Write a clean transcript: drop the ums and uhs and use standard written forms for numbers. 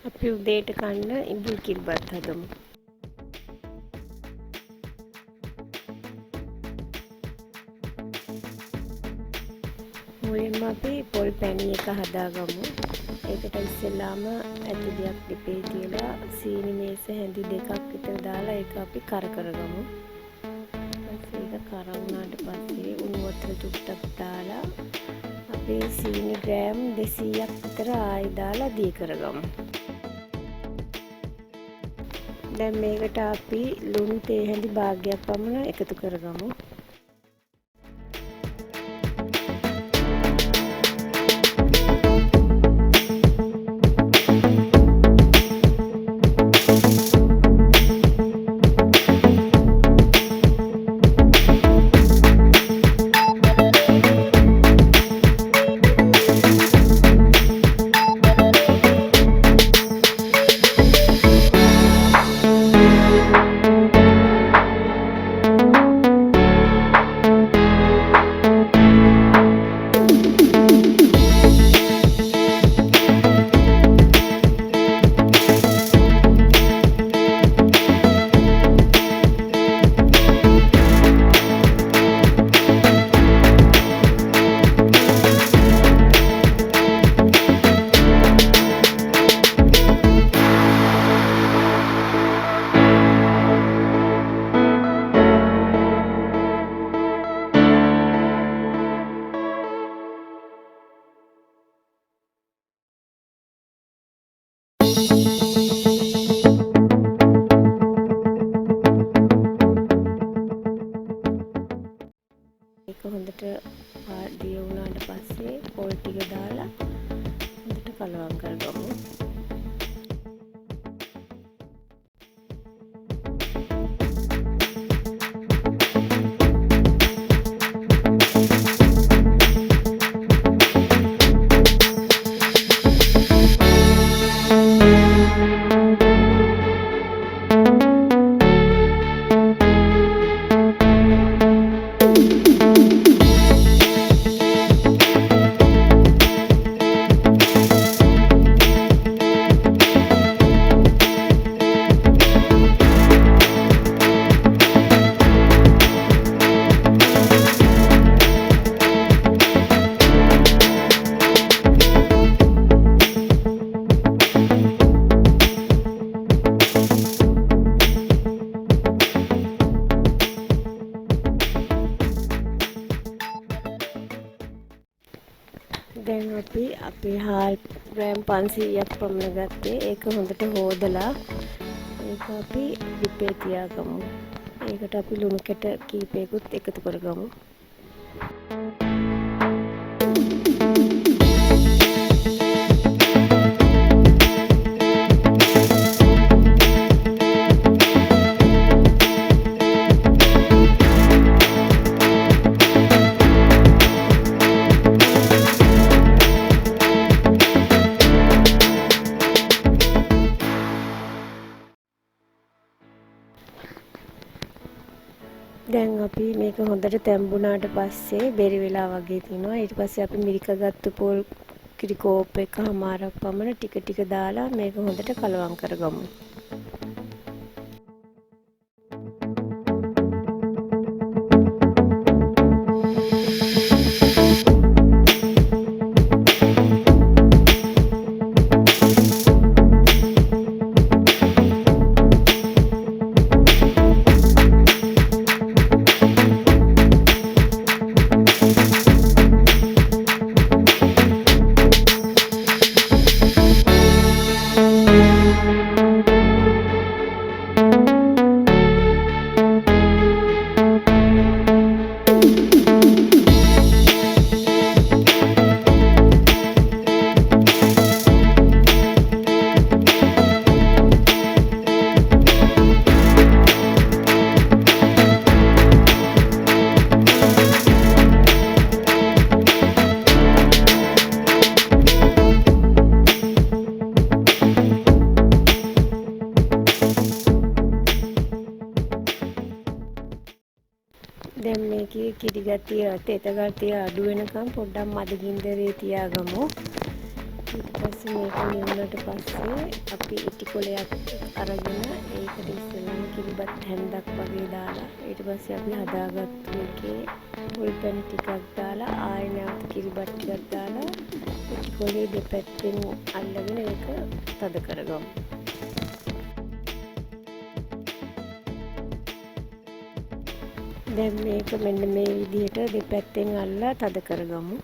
අපි උදේට කන්න ඉඹුල් කිරිබත් හදමු. මුලින්ම අපි පොල් පැණි එක හදාගමු. ඒකට ඉස්සෙල්ලාම ඇතිලියක් ලිපේ තියලා සීනි මේස හැඳි දෙකක් විතර දාලා ඒක අපි කර කරගමු. ඊට ඒක කර වුණාට පස්සේ උණු වතුර ටිකක් දාලා අපි සීනි ග්‍රෑම් 200ක් විතර ආයි දාලා දී කරගමු. දැන් මේකට අපි ලුණු තේ හැඳි භාගයක් පමණ එකතු කරගමු. ඒක හොඳට දිය වුණාට පස්සේ පොල් ටික දාලා හොඳට කලවම් කරගමු. දැන් අපි අපේ හාල් ග්‍රෑම් 500ක් පමණ ගත්තේ. ඒක හොඳට හොදලා ඒක අපි ලිපේ තියාගමු. ඒකට අපි ලුණු කැට කීපයකුත් එකතු කරගමු. දැන් අපි මේක හොඳට තැම්බුණාට පස්සේ බෙරි වෙලා වගේ තිනවා. ඊට පස්සේ අපි මිරිකගත්තු පොල් කිරි කෝප් එකමාරක් පමණ ටික ටික දාලා මේක හොඳට කලවම් කරගමු. දැන් මේකේ කිරි ගතිය තෙත ගතිය අඩු වෙනකම් පොඩ්ඩක් මද ගින්දරේ තියාගමු. ඊට පස්සේ මේක නිවුණට පස්සේ අපි ඉටි කොලයක් අරගෙන ඒකට ඉස්සෙල්ලාම කිරිබත් හැන්දක් වගේ දාලා ඊට පස්සේ අපි හදාගත්තු එකේ පොල් පැන් ටිකක් දාලා ආයෙ නැවත කිරිබත් ටිකක් දාලා ඉටි කොලේ දෙපැත්තෙන් අල්ලගෙන ඒක තද කරගමු. දැන් මේක මෙන්න මේ විදිහට දෙපැත්තෙන් අල්ලලා තද කරගමු.